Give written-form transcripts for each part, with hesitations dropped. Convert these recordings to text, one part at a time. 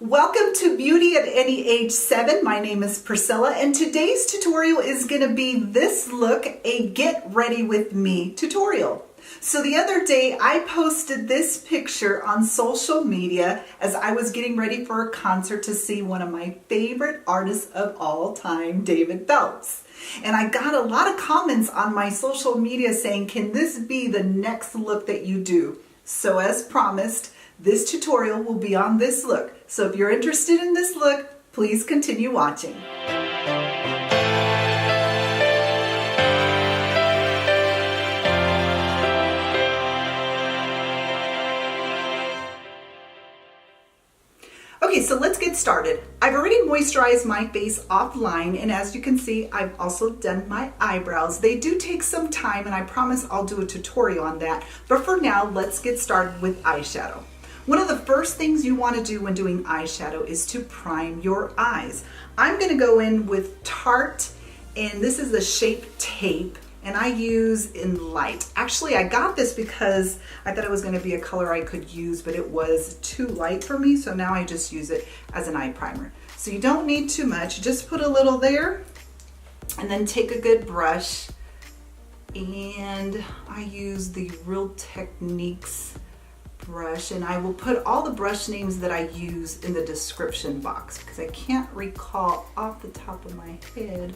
Welcome to Beauty at Any Age 7. My name is Priscilla and today's tutorial is going to be this look, a get ready with me tutorial. So the other day I posted this picture on social media as I was getting ready for a concert to see one of my favorite artists of all time, David Phelps. And I got a lot of comments on my social media saying, can this be the next look that you do? So as promised, this tutorial will be on this look. So if you're interested in this look, please continue watching. Okay, so let's get started. I've already moisturized my face offline, and as you can see, I've also done my eyebrows. They do take some time, and I promise I'll do a tutorial on that. But for now, let's get started with eyeshadow. One of the first things you want to do when doing eyeshadow is to prime your eyes. I'm going to go in with Tarte, and this is the Shape Tape, and I use in light. Actually, I got this because I thought it was going to be a color I could use, but it was too light for me, so now I just use it as an eye primer. So you don't need too much, just put a little there, and then take a good brush, and I use the Real Techniques brush, and I will put all the brush names that I use in the description box because I can't recall off the top of my head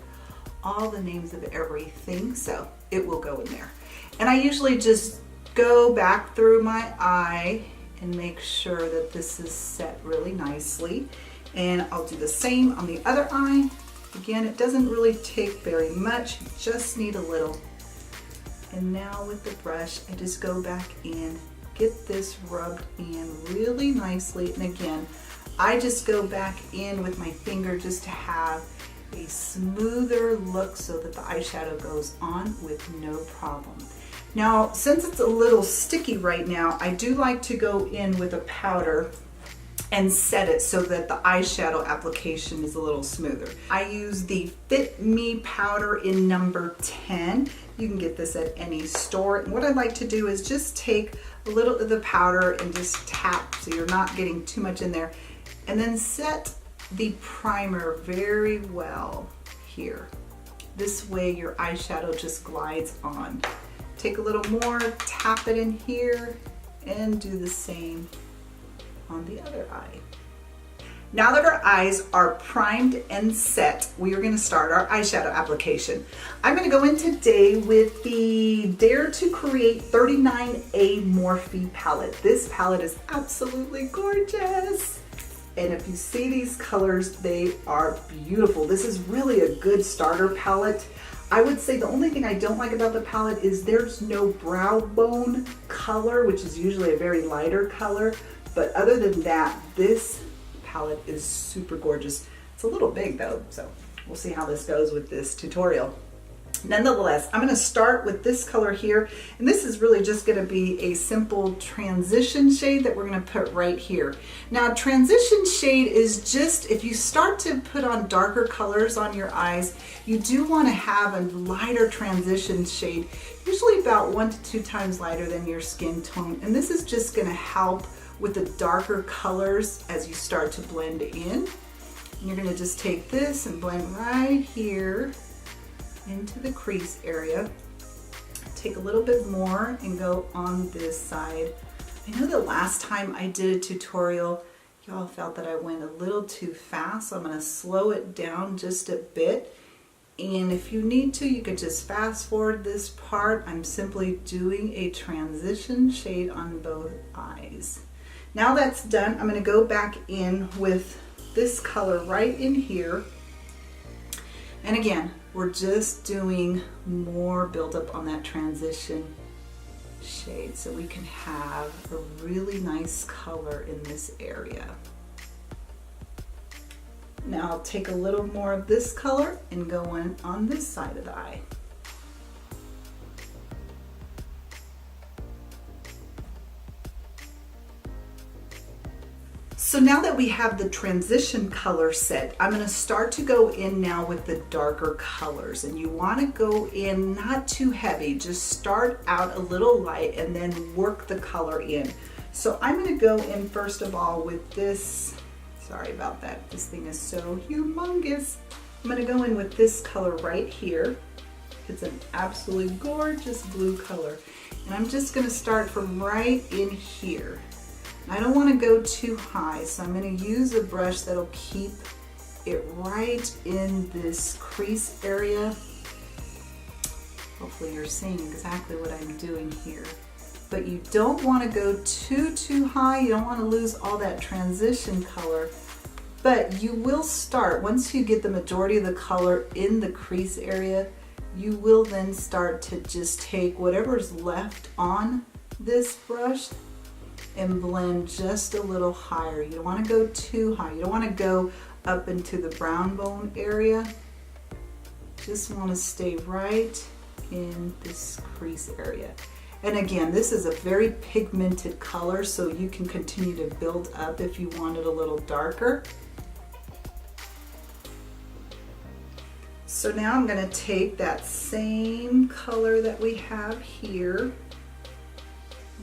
all the names of everything, so it will go in there. And I usually just go back through my eye and make sure that this is set really nicely, and I'll do the same on the other eye. Again, it doesn't really take very much, you just need a little. And now with the brush, I just go back in, get this rubbed in really nicely, and again, I just go back in with my finger just to have a smoother look so that the eyeshadow goes on with no problem. Now, since it's a little sticky right now, I do like to go in with a powder and set it so that the eyeshadow application is a little smoother. I use the Fit Me powder in number 10. You can get this at any store. And what I like to do is just take a little of the powder and just tap so you're not getting too much in there. And then set the primer very well here. This way your eyeshadow just glides on. Take a little more, tap it in here, and do the same on the other eye. Now that our eyes are primed and set, we are going to start our eyeshadow application. I'm going to go in today with the Dare to Create 39A Morphe palette. This palette is absolutely gorgeous. And if you see these colors, they are beautiful. This is really a good starter palette. I would say the only thing I don't like about the palette is there's no brow bone color, which is usually a very lighter color. But other than that, this palette is super gorgeous. It's a little big though, so we'll see how this goes with this tutorial. Nonetheless, I'm going to start with this color here, and this is really just going to be a simple transition shade that we're going to put right here. Now, transition shade is just, if you start to put on darker colors on your eyes, you do want to have a lighter transition shade, usually about 1 to 2 times lighter than your skin tone, and this is just going to help with the darker colors as you start to blend in. And you're going to just take this and blend right here into the crease area. Take a little bit more and go on this side. I know the last time I did a tutorial, y'all felt that I went a little too fast, so I'm going to slow it down just a bit. And if you need to, you could just fast forward this part. I'm simply doing a transition shade on both eyes. Now that's done, I'm going to go back in with this color right in here. And again, we're just doing more buildup on that transition shade so we can have a really nice color in this area. Now I'll take a little more of this color and go in on this side of the eye. So now that we have the transition color set, I'm going to start to go in now with the darker colors, and you want to go in not too heavy, just start out a little light and then work the color in. So I'm going to go in first of all with this Sorry about that. This thing is so humongous. I'm going to go in with this color right here. It's an absolutely gorgeous blue color. And I'm just going to start from right in here. I don't want to go too high, so I'm going to use a brush that'll keep it right in this crease area. Hopefully you're seeing exactly what I'm doing here. But you don't want to go too high. You don't want to lose all that transition color. But you will start, once you get the majority of the color in the crease area, you will then start to just take whatever's left on this brush and blend just a little higher. You don't want to go too high. You don't want to go up into the brown bone area. Just want to stay right in this crease area. And again, this is a very pigmented color, so you can continue to build up if you want it a little darker. So now I'm going to take that same color that we have here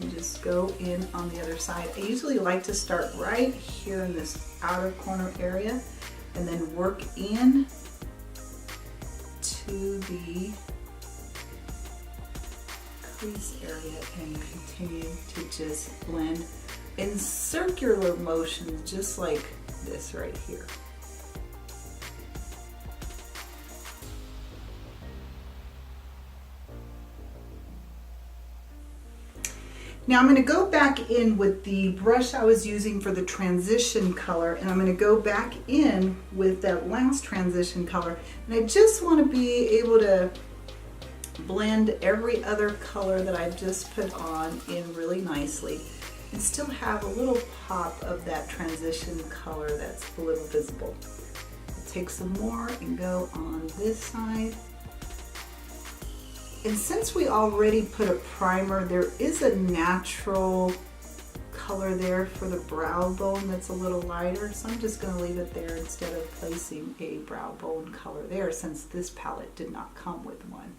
and just go in on the other side. I usually like to start right here in this outer corner area and then work in to the crease area and continue to just blend in circular motions, just like this right here. Now I'm going to go back in with the brush I was using for the transition color, and I'm going to go back in with that last transition color, and I just want to be able to blend every other color that I've just put on in really nicely and still have a little pop of that transition color that's a little visible. I'll take some more and go on this side. And since we already put a primer, there is a natural color there for the brow bone that's a little lighter, so I'm just going to leave it there instead of placing a brow bone color there, since this palette did not come with one.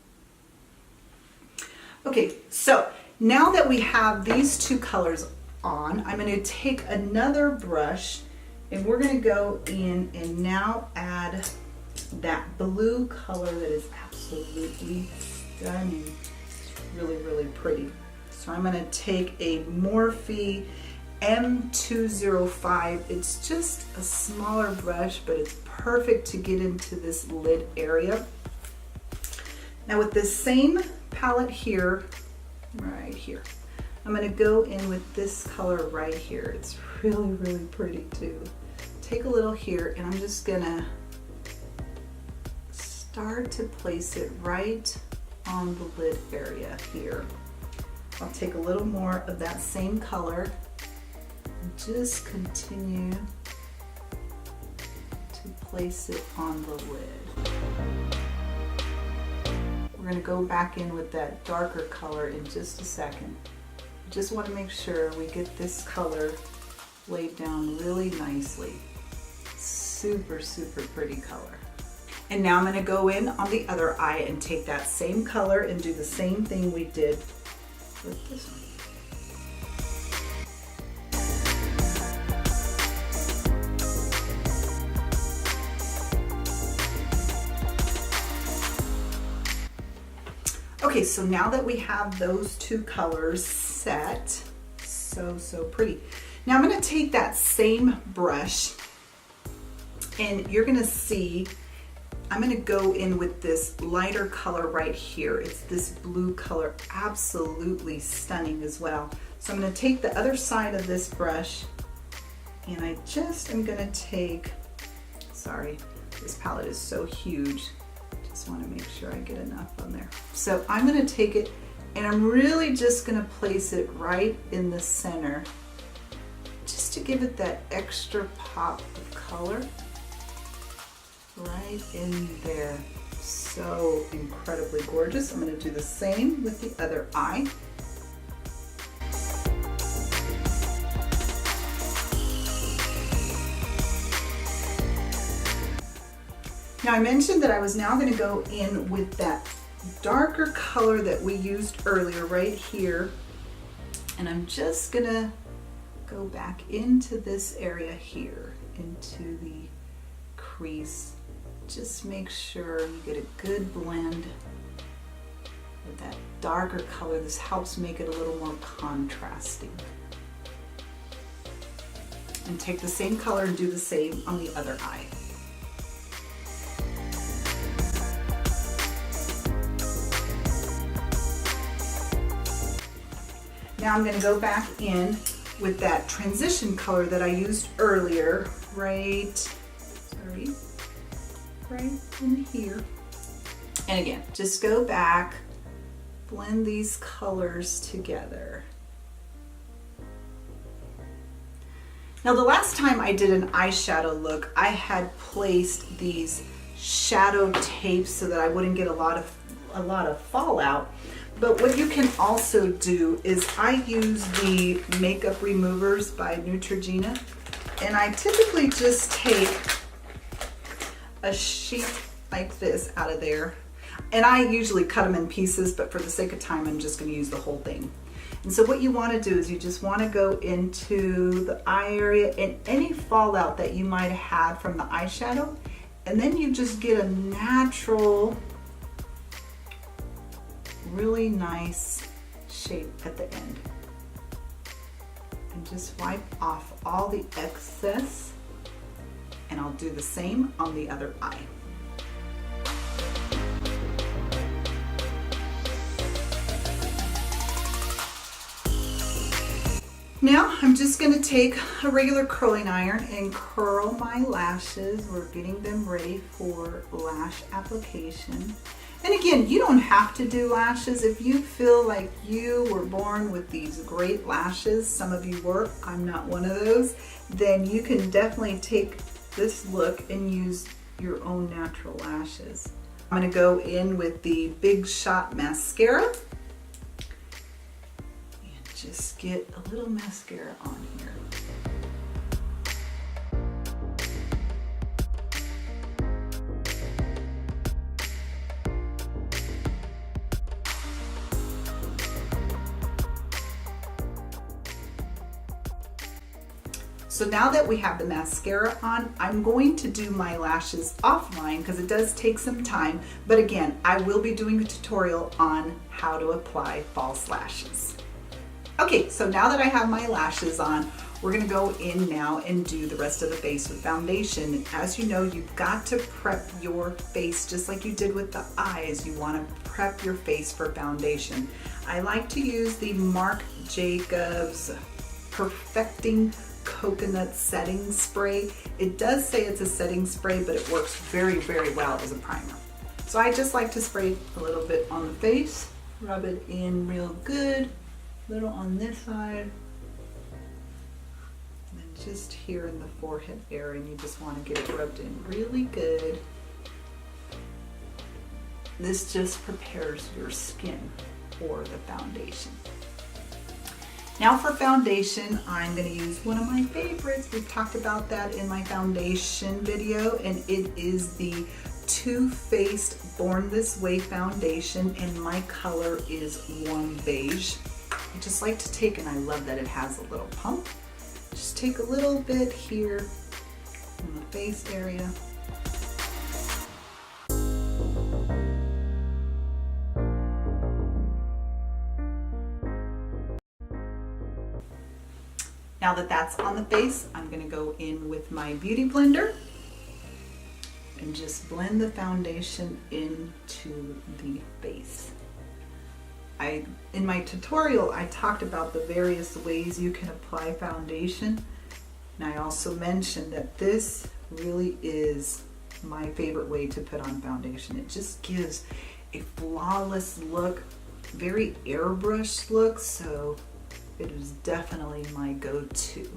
Okay, so now that we have these two colors on, I'm going to take another brush and we're going to go in and now add that blue color that is absolutely stunning, really pretty. So I'm going to take a Morphe M205. It's just a smaller brush, but it's perfect to get into this lid area. Now with this same palette here, right here, I'm going to go in with this color right here. It's really pretty too. Take a little here and I'm just going to start to place it right on the lid area here. I'll take a little more of that same color and just continue to place it on the lid. We're going to go back in with that darker color in just a second. Just want to make sure we get this color laid down really nicely. Super pretty color. And now I'm going to go in on the other eye and take that same color and do the same thing we did with this one. Okay, so now that we have those two colors set, so pretty. Now I'm going to take that same brush and you're going to see I'm going to go in with this lighter color right here. It's this blue color, absolutely stunning as well. So I'm going to take the other side of this brush and I just am going to take, sorry, this palette is so huge. Just want to make sure I get enough on there. So I'm going to take it and I'm really just going to place it right in the center just to give it that extra pop of color. Right in there. So incredibly gorgeous. I'm going to do the same with the other eye. Now I mentioned that I was now going to go in with that darker color that we used earlier right here, and I'm just going to go back into this area here, into the crease. Just make sure you get a good blend with that darker color. This helps make it a little more contrasting. And take the same color and do the same on the other eye. Now I'm going to go back in with that transition color that I used earlier, right in here. And again, just go back, blend these colors together. Now the last time I did an eyeshadow look, I had placed these shadow tapes so that I wouldn't get a lot of fallout. But what you can also do is I use the makeup removers by Neutrogena, and I typically just take a sheet like this out of there, and I usually cut them in pieces, but for the sake of time I'm just going to use the whole thing. And so what you want to do is you just want to go into the eye area and any fallout that you might have had from the eyeshadow, and then you just get a natural, really nice shape at the end. And just wipe off all the excess, and I'll do the same on the other eye. Now I'm just going to take a regular curling iron and curl my lashes. We're getting them ready for lash application. And again, you don't have to do lashes. If you feel like you were born with these great lashes, some of you were, I'm not one of those, then you can definitely take this look and use your own natural lashes. I'm going to go in with the Big Shot mascara and just get a little mascara on here. So now that we have the mascara on, I'm going to do my lashes offline because it does take some time. But again, I will be doing a tutorial on how to apply false lashes. Okay, so now that I have my lashes on, we're gonna go in now and do the rest of the face with foundation. And as you know, you've got to prep your face just like you did with the eyes. You wanna prep your face for foundation. I like to use the Marc Jacobs Perfecting Coconut Setting Spray. It does say it's a setting spray, but it works very, very well as a primer. So I just like to spray a little bit on the face, rub it in real good, a little on this side, and then just here in the forehead area, and you just want to get it rubbed in really good. This just prepares your skin for the foundation. Now for foundation, I'm going to use one of my favorites. We've talked about that in my foundation video, and it is the Too Faced Born This Way foundation, and my color is warm beige. I just like to take, and I love that it has a little pump, just take a little bit here in the face area. Now that that's on the face, I'm going to go in with my beauty blender and just blend the foundation into the face. In my tutorial, I talked about the various ways you can apply foundation, and I also mentioned that this really is my favorite way to put on foundation. It just gives a flawless look, very airbrushed look, so it is definitely my go-to.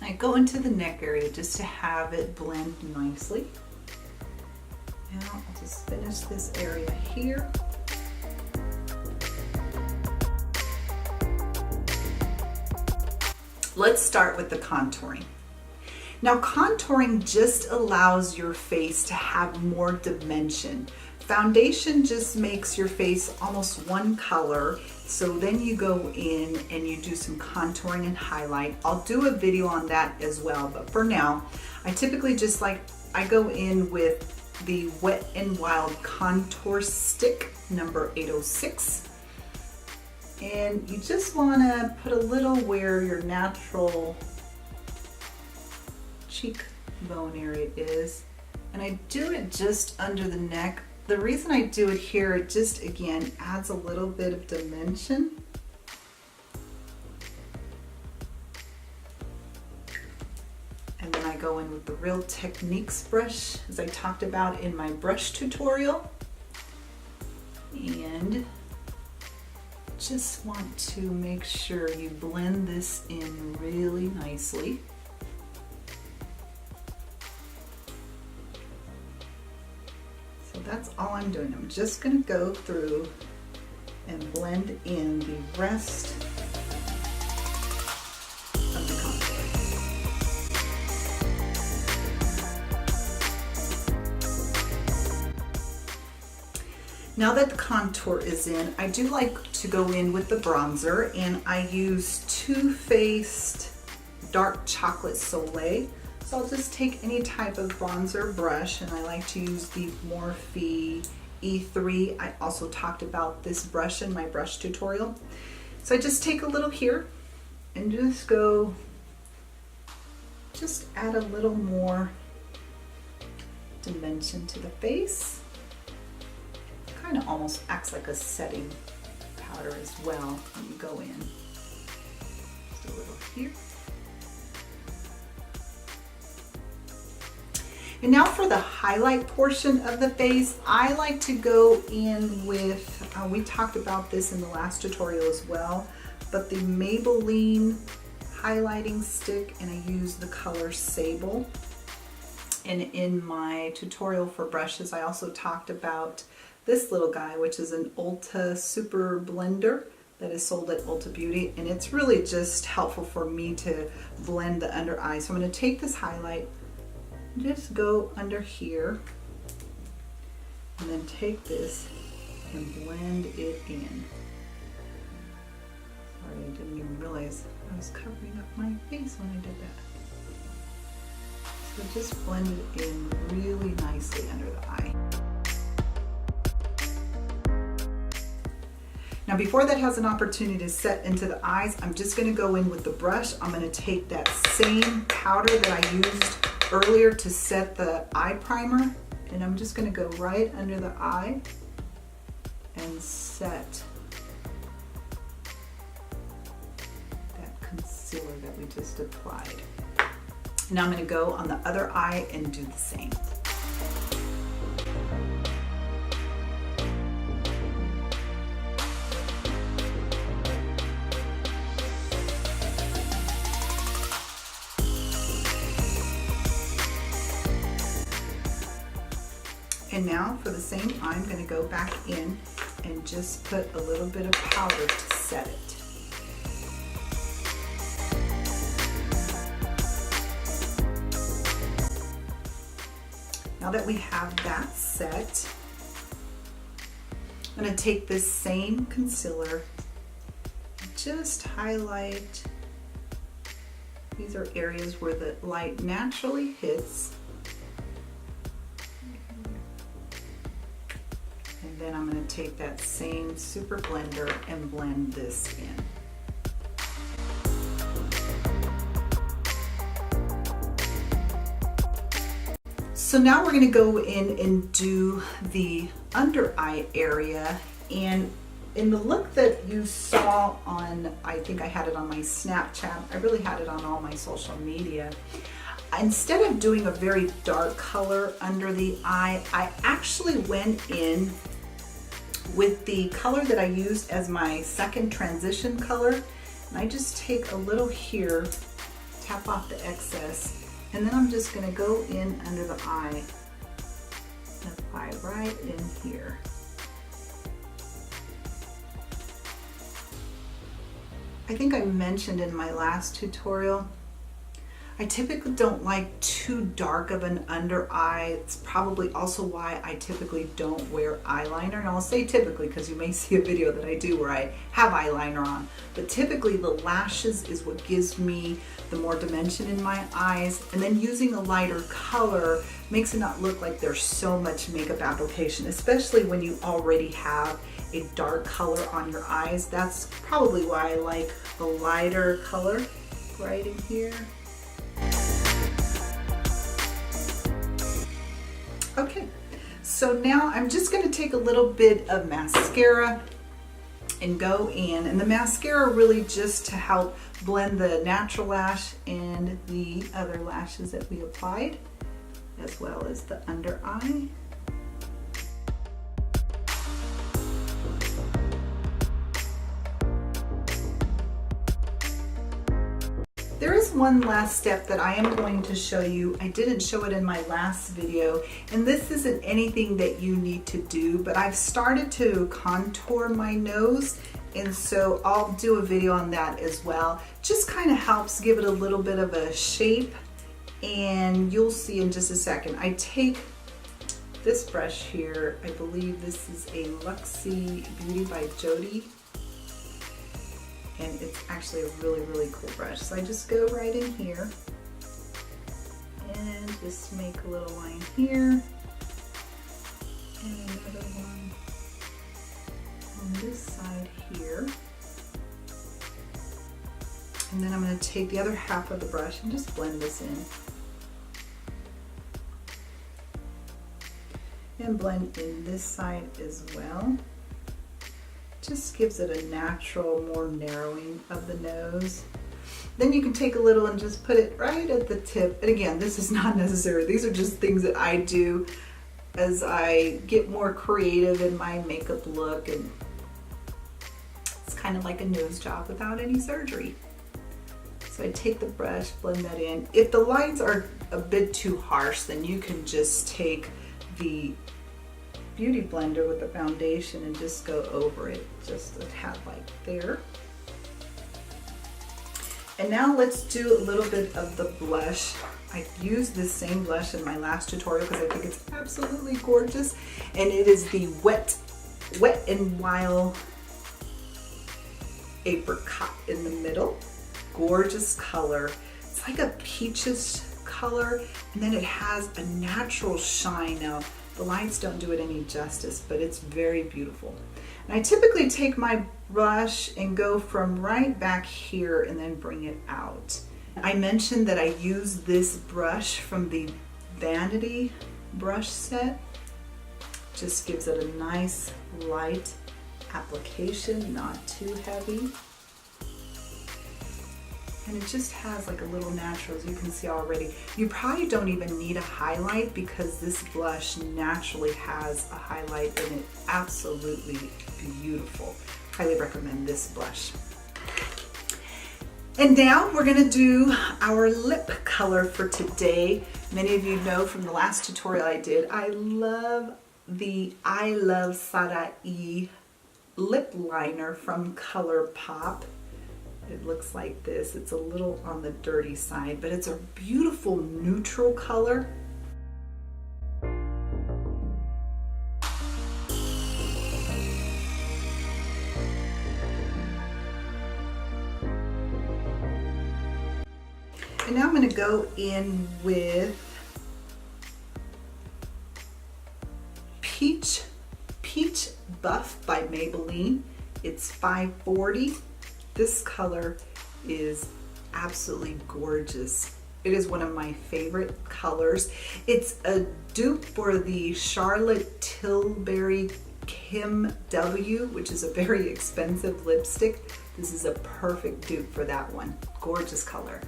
I go into the neck area just to have it blend nicely. Now I'll just finish this area here. Let's start with the contouring. Now contouring just allows your face to have more dimension. Foundation just makes your face almost one color. So then you go in and you do some contouring and highlight. I'll do a video on that as well, but for now, I typically just I go in with the Wet n Wild Contour Stick number 806. And you just want to put a little where your natural cheekbone area is. And I do it just under the neck. The reason I do it here, it just again adds a little bit of dimension. And then I go in with the Real Techniques brush, as I talked about in my brush tutorial. And just want to make sure you blend this in really nicely. So that's all I'm doing. I'm just going to go through and blend in the rest of the contour. Now that the contour is in, I do like to go in with the bronzer, and I use Too Faced Dark Chocolate Soleil. So I'll just take any type of bronzer brush, and I like to use the Morphe E3. I also talked about this brush in my brush tutorial. So I just take a little here and just add a little more dimension to the face. Kind of almost acts like a setting powder as well when you go in. Just a little here. And now for the highlight portion of the face, I like to go in with, we talked about this in the last tutorial as well, but the Maybelline highlighting stick, and I use the color Sable. And in my tutorial for brushes, I also talked about this little guy, which is an Ulta Super Blender that is sold at Ulta Beauty, and it's really just helpful for me to blend the under eye. So I'm going to take this highlight, just go under here, and then take this and blend it in. Sorry, I didn't even realize I was covering up my face when I did that. So just blend it in really nicely under the eye. Now before that has an opportunity to set into the eyes, I'm just going to go in with the brush. I'm going to take that same powder that I used earlier to set the eye primer, and I'm just going to go right under the eye and set that concealer that we just applied. Now I'm going to go on the other eye and do the same. And now for the same, I'm going to go back in and just put a little bit of powder to set it. Now that we have that set, I'm going to take this same concealer, just highlight. These are areas where the light naturally hits. And then I'm going to take that same super blender and blend this in. So now we're going to go in and do the under eye area, and in the look that you saw on, I think I had it on my Snapchat, I really had it on all my social media. Instead of doing a very dark color under the eye, I actually went in with the color that I used as my second transition color, and I just take a little here, tap off the excess, and then I'm just going to go in under the eye and apply right in here. I think I mentioned in my last tutorial, I typically don't like too dark of an under eye. It's probably also why I typically don't wear eyeliner. And I'll say typically because you may see a video that I do where I have eyeliner on. But typically the lashes is what gives me the more dimension in my eyes. And then using a lighter color makes it not look like there's so much makeup application, especially when you already have a dark color on your eyes. That's probably why I like the lighter color right in here. Okay, so now I'm just going to take a little bit of mascara and go in, and the mascara really just to help blend the natural lash and the other lashes that we applied, as well as the under eye. There is one last step that I am going to show you. I didn't show it in my last video, and this isn't anything that you need to do, but I've started to contour my nose, and so I'll do a video on that as well. Just kind of helps give it a little bit of a shape, and you'll see in just a second. I take this brush here. I believe this is a Luxie Beauty by Jody. And it's actually a really, really cool brush. So I just go right in here and just make a little line here and another one on this side here. And then I'm going to take the other half of the brush and just blend this in. And blend in this side as well. Just gives it a natural, more narrowing of the nose. Then you can take a little and just put it right at the tip. And again, this is not necessary. These are just things that I do as I get more creative in my makeup look, and it's kind of like a nose job without any surgery. So I take the brush, blend that in. If the lines are a bit too harsh, then you can just take the Beauty blender with the foundation and just go over it, just a tad like there. And now let's do a little bit of the blush. I used this same blush in my last tutorial because I think it's absolutely gorgeous, and it is the Wet n Wild Apricot in the middle. Gorgeous color. It's like a peaches color, and then it has a natural shine. Now, the lights don't do it any justice, but it's very beautiful. And I typically take my brush and go from right back here and then bring it out. I mentioned that I use this brush from the Vanity brush set. Just gives it a nice light application, not too heavy. And it just has like a little natural, as you can see already. You probably don't even need a highlight because this blush naturally has a highlight, and it's absolutely beautiful. Highly recommend this blush. And now we're gonna do our lip color for today. Many of you know from the last tutorial I did, I love the I Love Sada E lip liner from ColourPop. It looks like this. It's a little on the dirty side, but it's a beautiful neutral color. And now I'm going to go in with Peach Buff by Maybelline. It's 540. This color is absolutely gorgeous. It is one of my favorite colors. It's a dupe for the Charlotte Tilbury Kim W, which is a very expensive lipstick. This is a perfect dupe for that one. Gorgeous color.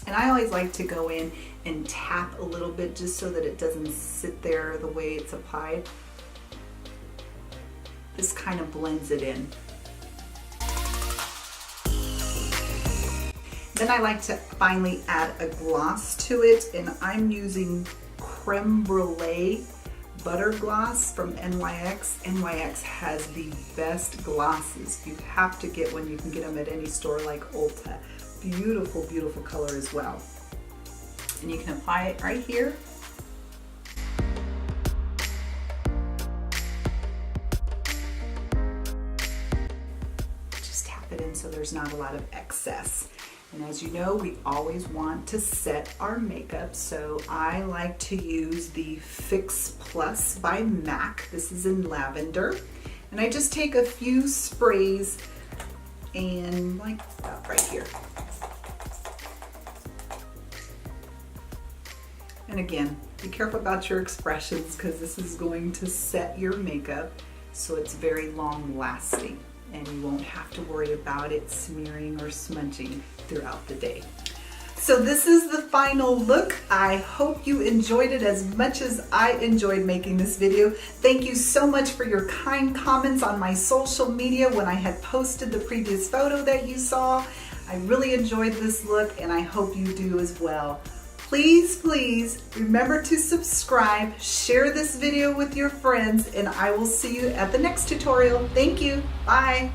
And I always like to go in and tap a little bit just so that it doesn't sit there the way it's applied. This kind of blends it in. Then I like to finally add a gloss to it, and I'm using Creme Brulee Butter Gloss from NYX. NYX has the best glosses. You have to get one. You can get them at any store like Ulta. Beautiful, beautiful color as well. And you can apply it right here. Just tap it in so there's not a lot of excess. And as you know, we always want to set our makeup, so I like to use the Fix Plus by MAC. This is in lavender. And I just take a few sprays and like that right here. And again, be careful about your expressions because this is going to set your makeup so it's very long lasting and you won't have to worry about it smearing or smudging throughout the day. So this is the final look. I hope you enjoyed it as much as I enjoyed making this video. Thank you so much for your kind comments on my social media when I had posted the previous photo that you saw. I really enjoyed this look and I hope you do as well. Please, please remember to subscribe, share this video with your friends, and I will see you at the next tutorial. Thank you. Bye.